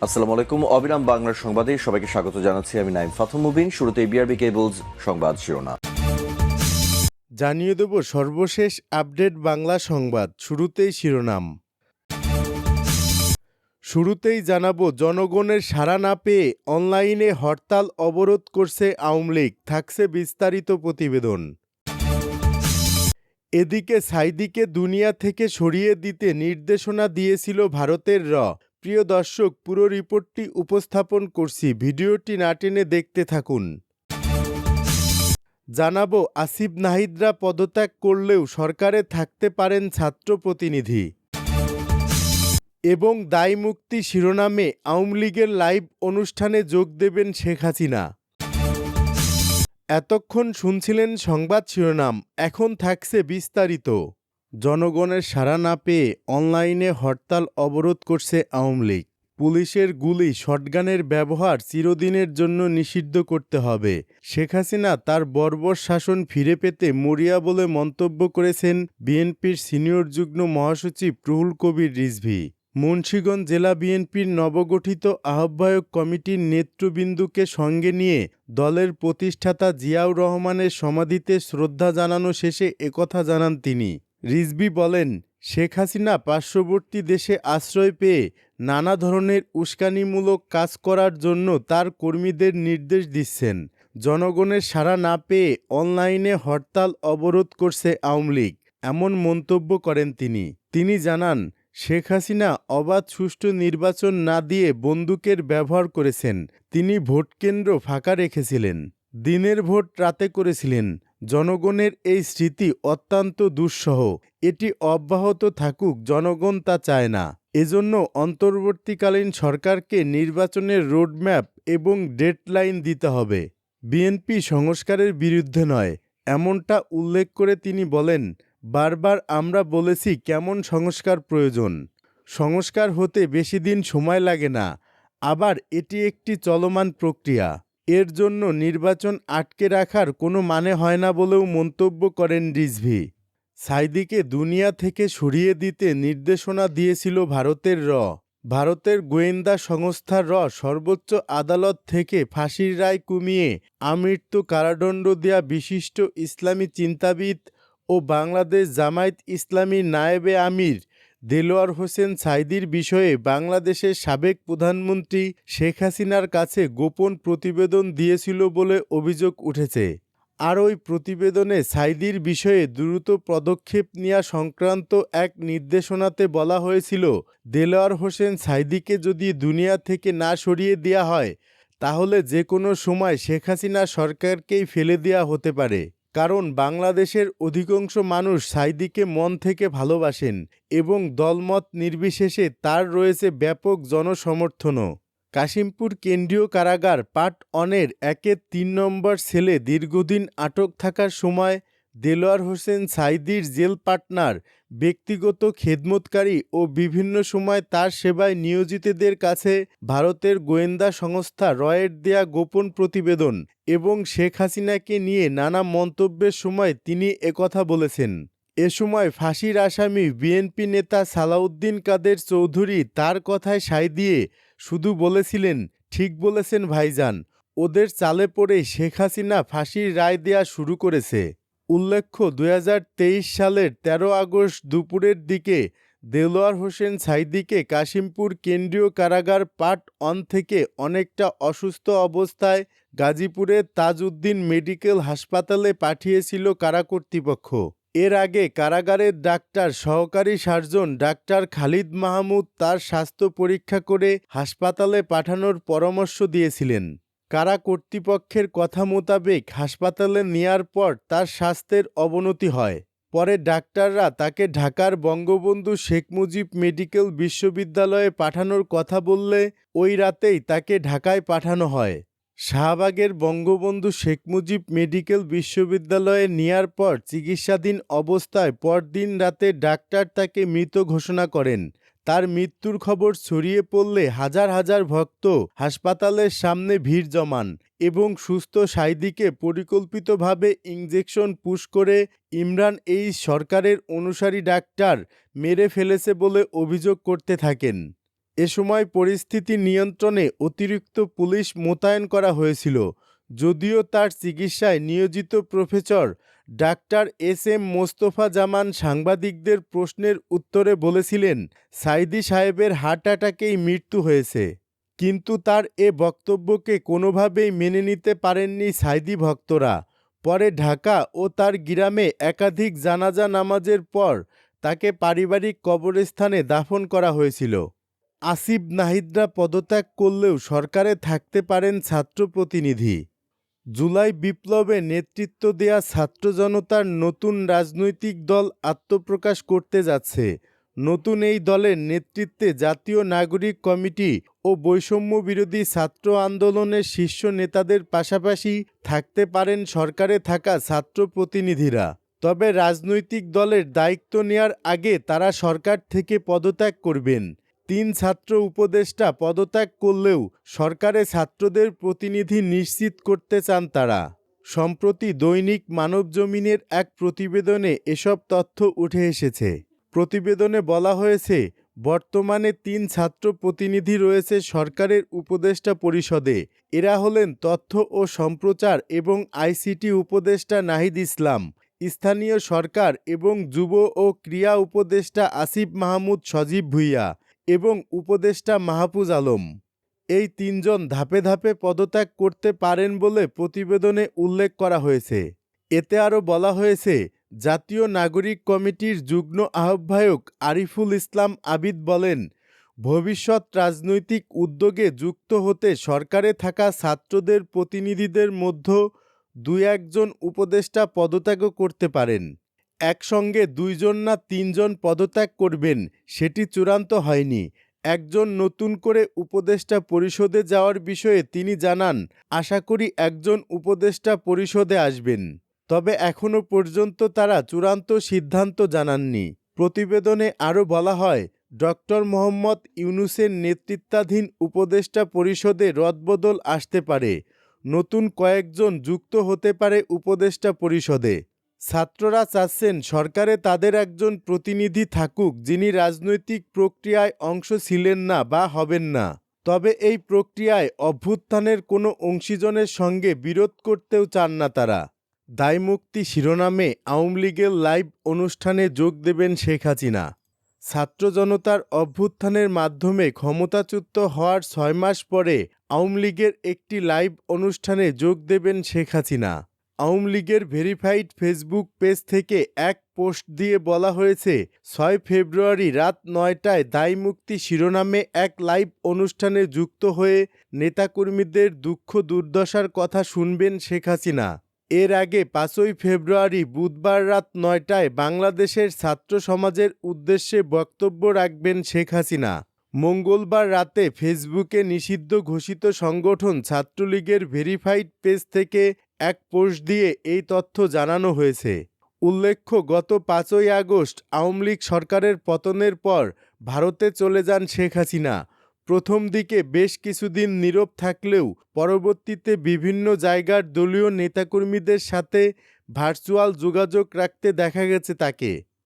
আসসালামু আলাইকুম। অবিরাম বাংলার সংবাদে সবাইকে স্বাগত জানাচ্ছি। আমি নাইম ফাথুম মুবিন। শুরুতেই বিআরবি কেবলস সংবাদ শিরোনাম। জানিয়ে দেব সর্বশেষ আপডেট বাংলা সংবাদ। শুরুতেই শিরোনাম। শুরুতেই জানাবো, জনগণের সাড়া না পেয়ে অনলাইনে হরতাল অবরোধ করছে আওয়ামী লীগ। থাকছে বিস্তারিত প্রতিবেদন। এদিকে সাঈদীকে দুনিয়া থেকে সরিয়ে দিতে নির্দেশনা দিয়েছিল ভারতের প্রিয় দর্শক, পুরো রিপোর্টটি উপস্থাপন করছি, ভিডিওটি না টেনে দেখতে থাকুন। জানাবো, আসিফ নাহিদরা পদত্যাগ করলেও সরকারে থাকতে পারেন ছাত্র প্রতিনিধি। এবং দায়মুক্তি শিরোনামে আওয়ামী লীগের লাইভ অনুষ্ঠানে যোগ দেবেন শেখ হাসিনা। এতক্ষণ শুনছিলেন সংবাদ শিরোনাম, এখন থাকছে বিস্তারিত। জনগণের সাড়া না পেয়ে অনলাইনে হরতাল অবরোধ করছে আওয়ামী লীগ। পুলিশের গুলি, শটগানের ব্যবহার চিরদিনের জন্য নিষিদ্ধ করতে হবে। শেখ হাসিনা তার বর্বর শাসন ফিরে পেতে মরিয়া বলে মন্তব্য করেছেন বিএনপির সিনিয়র যুগ্ম মহাসচিব রুহুল কবির রিজভী। মুন্সিগঞ্জ জেলা বিএনপির নবগঠিত আহ্বায়ক কমিটির নেতৃবৃন্দকে সঙ্গে নিয়ে দলের প্রতিষ্ঠাতা জিয়াউর রহমানের সমাধিতে শ্রদ্ধা জানানো শেষে একথা জানান তিনি। রিজভী বলেন, শেখ হাসিনা পার্শ্ববর্তী দেশে আশ্রয় পেয়ে নানা ধরনের উস্কানিমূলক কাজ করার জন্য তার কর্মীদের নির্দেশ দিচ্ছেন। জনগণের সাড়া না পেয়ে অনলাইনে হরতাল অবরোধ করছে আওয়ামী লীগ, এমন মন্তব্য করেন তিনি। তিনি জানান, শেখ হাসিনা অবাধ সুষ্ঠু নির্বাচন না দিয়ে বন্দুকের ব্যবহার করেছেন। তিনি ভোটকেন্দ্র ফাঁকা রেখেছিলেন, দিনের ভোট রাতে করেছিলেন। জনগণের এই স্মৃতি অত্যন্ত দুঃসহ। এটি অব্যাহত থাকুক, জনগণ তা চায় না। এজন্য অন্তর্বর্তীকালীন সরকারকে নির্বাচনের রোডম্যাপ এবং ডেডলাইন দিতে হবে। বিএনপি সংস্কারের বিরুদ্ধে নয়, এমনটা উল্লেখ করে তিনি বলেন, বারবার আমরা বলেছি কেমন সংস্কার প্রয়োজন। সংস্কার হতে বেশি দিন সময় লাগে না, আবার এটি একটি চলমান প্রক্রিয়া। এর জন্য নির্বাচন আটকে রাখার কোনো মানে হয় না বলেও মন্তব্য করেন রিজভী। সাঈদীকে দুনিয়া থেকে সরিয়ে দিতে নির্দেশনা দিয়েছিল ভারতের ভারতের গোয়েন্দা সংস্থার সর্বোচ্চ আদালত থেকে ফাঁসির রায় কমিয়ে আমৃত্যু কারাদণ্ড দেয়া বিশিষ্ট ইসলামী চিন্তাবিদ ও বাংলাদেশ জামায়াত ইসলামীর নায়েবে আমির দেলোয়ার হোসেন সাঈদীর বিষয়ে বাংলাদেশের সাবেক প্রধানমন্ত্রী শেখ হাসিনার কাছে গোপন প্রতিবেদন দিয়েছিল বলে অভিযোগ উঠেছে। আর ওই প্রতিবেদনে সাঈদীর বিষয়ে দ্রুত পদক্ষেপ নেওয়া সংক্রান্ত এক নির্দেশনাতে বলা হয়েছিল, দেলোয়ার হোসেন সাঈদীকে যদি দুনিয়া থেকে না সরিয়ে দেওয়া হয়, তাহলে যে কোনো সময় শেখ হাসিনা সরকারকেই ফেলে দেওয়া হতে পারে। কারণ বাংলাদেশের অধিকাংশ মানুষ সাঈদীকে মন থেকে ভালোবাসেন এবং দলমত নির্বিশেষে তার রয়েছে ব্যাপক জনসমর্থনও। কাশিমপুর কেন্দ্রীয় কারাগার পার্ট 1-এর 3 নম্বর সেলে দীর্ঘদিন আটক থাকার সময় দেলোয়ার হোসেন সাঈদীর জেল পার্টনার, ব্যক্তিগত খেদমতকারী ও বিভিন্ন সময় তার সেবায় নিয়োজিতদের কাছে ভারতের গোয়েন্দা সংস্থা রয়ের দেয়া গোপন প্রতিবেদন এবং শেখ হাসিনাকে নিয়ে নানা মন্তব্যের সময় তিনি একথা বলেছেন। এ সময় ফাঁসির আসামি বিএনপি নেতা সালাউদ্দিন কাদের চৌধুরী তার কথায় সায় দিয়ে শুধু বলেছিলেন, ঠিক বলেছেন ভাইজান, ওদের চালে পড়েই শেখ হাসিনা ফাঁসির রায় দেয়া শুরু করেছে। উল্লেখ্য, 2023 সালের 13 আগস্ট দুপুরের দিকে দেলোয়ার হোসেন সাঈদীকে কাশিমপুর কেন্দ্রীয় কারাগার পার্ট 1 থেকে অনেকটা অসুস্থ অবস্থায় গাজীপুরের তাজউদ্দিন মেডিকেল হাসপাতালে পাঠিয়েছিল কারা কর্তৃপক্ষ। এর আগে কারাগারের সহকারী সার্জন ডাক্তার খালিদ মাহমুদ তার স্বাস্থ্য পরীক্ষা করে হাসপাতালে পাঠানোর পরামর্শ দিয়েছিলেন। কারা কর্তৃপক্ষের কথা মোতাবেক হাসপাতালে নেয়ার পর তার স্বাস্থ্যের অবনতি হয়। পরে ডাক্তাররা তাকে ঢাকার বঙ্গবন্ধু শেখ মুজিব মেডিকেল বিশ্ববিদ্যালয়ে পাঠানোর কথা বললে ওই রাতেই তাকে ঢাকায় পাঠানো হয়। শাহবাগের বঙ্গবন্ধু শেখ মুজিব মেডিকেল বিশ্ববিদ্যালয়ে নেয়ার পর চিকিৎসাধীন অবস্থায় পরদিন রাতে ডাক্তার তাকে মৃত ঘোষণা করেন। তার মৃত্যুর খবর ছড়িয়ে পড়লে হাজার হাজার ভক্ত হাসপাতালের সামনে ভিড় জমান এবং সুস্থ সাঈদীকে পরিকল্পিতভাবে ইনজেকশন পুশ করে ইমরান সরকারের অনুসারী ডাক্তার মেরে ফেলেছে বলে অভিযোগ করতে থাকেন। এ সময় পরিস্থিতি নিয়ন্ত্রণে অতিরিক্ত পুলিশ মোতায়েন করা হয়েছিল, যদিও তার চিকিৎসায় নিয়োজিত প্রফেসর ডাক্তার এস.এম. মোস্তফা জামান সাংবাদিকদের প্রশ্নের উত্তরে বলেছিলেন, সাঈদী সাহেবের হার্ট অ্যাটাকেই মৃত্যু হয়েছে। কিন্তু তার এ বক্তব্যকে কোনোভাবেই মেনে নিতে পারেননি সাঈদী ভক্তরা। পরে ঢাকা ও তার গ্রামে একাধিক জানাজা নামাজের পর তাকে পারিবারিক কবরস্থানে দাফন করা হয়েছিল। আসিফ নাহিদরা পদত্যাগ করলেও সরকারে থাকতে পারেন ছাত্র প্রতিনিধি। জুলাই বিপ্লবে নেতৃত্ব দেয়া ছাত্র জনতার নতুন রাজনৈতিক দল আত্মপ্রকাশ করতে যাচ্ছে। নতুন এই দলের নেতৃত্বে জাতীয় নাগরিক কমিটি ও বৈষম্য বিরোধী ছাত্র আন্দোলনের শীর্ষ নেতাদের পাশাপাশি থাকতে পারেন সরকারে থাকা ছাত্র প্রতিনিধিরা। তবে রাজনৈতিক দলের দায়িত্ব নেয়ার আগে তারা সরকার থেকে পদত্যাগ করবেন। 3 ছাত্র উপদেষ্টা পদত্যাগ করলেও সরকারে ছাত্রদের প্রতিনিধি নিশ্চিত করতে চান তারা। সম্প্রতি দৈনিক মানবজমিনের এক প্রতিবেদনে এসব তথ্য উঠে এসেছে। প্রতিবেদনে বলা হয়েছে, বর্তমানে 3 ছাত্র প্রতিনিধি রয়েছে সরকারের উপদেষ্টা পরিষদে। এরা হলেন তথ্য ও সম্প্রচার এবং আইসিটি উপদেষ্টা নাহিদ ইসলাম, স্থানীয় সরকার এবং যুব ও ক্রীড়া উপদেষ্টা আসিফ মাহমুদ সজীব ভুঁইয়া এবং উপদেষ্টা মাহফুজ আলম। এই 3 জন ধাপে ধাপে পদত্যাগ করতে পারেন বলে প্রতিবেদনে উল্লেখ করা হয়েছে। এতে আরও বলা হয়েছে, জাতীয় নাগরিক কমিটির যুগ্ম আহ্বায়ক আরিফুল ইসলাম আবিদ বলেন, ভবিষ্যৎ রাজনৈতিক উদ্যোগে যুক্ত হতে সরকারে থাকা ছাত্রদের প্রতিনিধিদের মধ্যে 2-1 জন উপদেষ্টা পদত্যাগও করতে পারেন। একসঙ্গে 2 জন না 3 জন পদত্যাগ করবেন সেটি চূড়ান্ত হয়নি। একজন নতুন করে উপদেষ্টা পরিষদে যাওয়ার বিষয়ে তিনি জানান, আশা করি একজন উপদেষ্টা পরিষদে আসবেন। তবে এখনও পর্যন্ত তারা চূড়ান্ত সিদ্ধান্ত জানাননি। প্রতিবেদনে আরও বলা হয়, ডক্টর মোহাম্মদ ইউনূসের নেতৃত্বাধীন উপদেষ্টা পরিষদে রদবদল আসতে পারে। নতুন কয়েকজন যুক্ত হতে পারে উপদেষ্টা পরিষদে। ছাত্ররা চাচ্ছেন সরকারে তাদের একজন প্রতিনিধি থাকুক যিনি রাজনৈতিক প্রক্রিয়ায় অংশ ছিলেন না বা হবেন না। তবে এই প্রক্রিয়ায় অভ্যুত্থানের কোনো অংশীজনের সঙ্গে বিরোধ করতেও চান না তারা। দায়মুক্তি শিরোনামে আওয়ামী লীগের লাইভ অনুষ্ঠানে যোগ দেবেন শেখ হাসিনা। ছাত্র জনতার অভ্যুত্থানের মাধ্যমে ক্ষমতাচ্যুত হওয়ার 6 মাস পরে আওয়ামী লীগের একটি লাইভ অনুষ্ঠানে যোগ দেবেন শেখ হাসিনা। আওয়ামী লীগের ভেরিফাইড ফেসবুক পেজ থেকে এক পোস্ট দিয়ে বলা হয়েছে, 6 ফেব্রুয়ারি রাত 9টায় দায়মুক্তি শিরোনামে এক লাইভ অনুষ্ঠানে যুক্ত হয়ে নেতাকর্মীদের দুঃখ দুর্দশার কথা শুনবেন শেখ হাসিনা। এর আগে 5ই ফেব্রুয়ারি বুধবার রাত 9টায় বাংলাদেশের ছাত্র সমাজের উদ্দেশ্যে বক্তব্য রাখবেন শেখ হাসিনা। মঙ্গলবার রাতে ফেসবুকে নিষিদ্ধ ঘোষিত সংগঠন ছাত্রলীগের ভেরিফাইড পেজ থেকে এক পোস্ট দিয়ে এই তথ্য জানানো হয়েছে। উল্লেখ্য, গত 5ই আগস্ট আওয়ামী লীগ সরকারের পতনের পর ভারতে চলে যান শেখ হাসিনা। প্রথম দিকে বেশ কিছুদিন নীরব থাকলেও পরবর্তীতে বিভিন্ন জায়গার দলীয় নেতাকর্মীদের সাথে ভার্চুয়াল যোগাযোগ রাখতে দেখা গেছে তাকে।